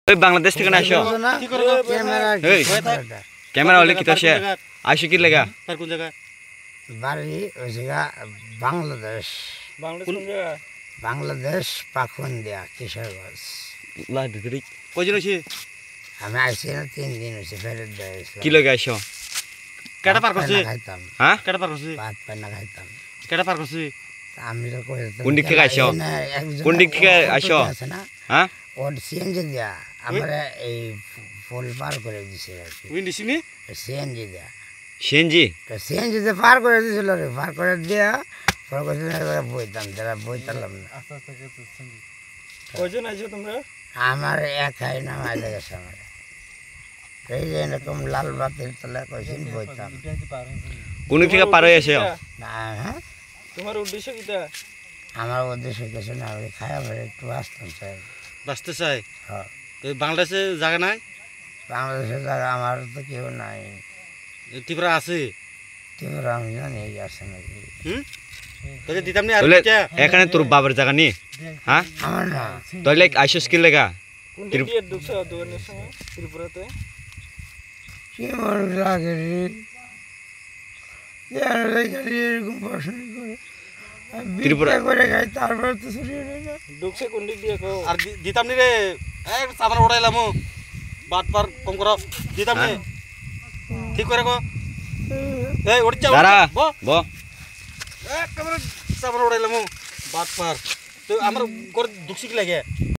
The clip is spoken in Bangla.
ওই বাংলাদেশ থেকে না আসো ক্যামেরা হলে কি তো সে আসো কি লেগা কোন জায়গা বাড়ি ওই জায়গা বাংলাদেশ বাংলাদেশ পাখুন্দিয়া কিশোরগঞ্জ কয়জন হয়েছে আমি আসছি না 3 দিন হয়েছে ফেরত দেয় কি লেগে আসো কেটা পার করছে খাইতাম হ্যাঁ কেটা পার করছে ভাত পান্না খাইতাম কেটা পার করছে আমি তো কই কোন দিক থেকে আসো কোন দিক থেকে আসো হ্যাঁ ওর সিএনজি দিয়া আমরা এই ফুল পার করে দিছে আর কি উইন্ডি সিনি সিএনজি দিয়া সেনজি তো সিএনজি তে পার করে দিছিল রে পার করে দিয়া পরে কইছিল বইতাম তারা বইতালাম না কয়জন আইছো তোমরা আমার একাই নামাই লেগেছে আমার এই যে এরকম লাল বাতির তলে কইছেন বইতাম কোন দিক থেকে পার হয়ে আসো না হ্যাঁ তোমার উদ্দেশ্য কিটা আমার উদ্দেশ্য কিছু না ওই খায়া ভরে একটু আসতাম চাই বাঁচতে চাই হ্যাঁ তো বাংলাদেশে জায়গা নাই বাংলাদেশের জায়গা আমার তো কেউ নাই ত্রিপুরা আছে ত্রিপুরা আমি জানি এই আছে নাকি তোকে দিতাম নি আর তাহলে এখানে তোর বাবার জায়গা নি হ্যাঁ আমার না তাহলে আইসো কি লেগা ত্রিপুরাতে কি মানুষ লাগে রে এরকম প্রশ্ন করে ত্রিপুরা করে খাই তারপরে তো সরিয়ে না ঢুকছে কোন দিক দিয়ে কো আর দিতাম নি রে এই সাবার উড়াইলাম বাট পার কম করো দিতাম নি ঠিক করে কো এই উড় যা দাঁড়া বো ব একেবারে সাবার উড়াইলাম বাট পার তো আমার করে ঢুকছি কি লাগে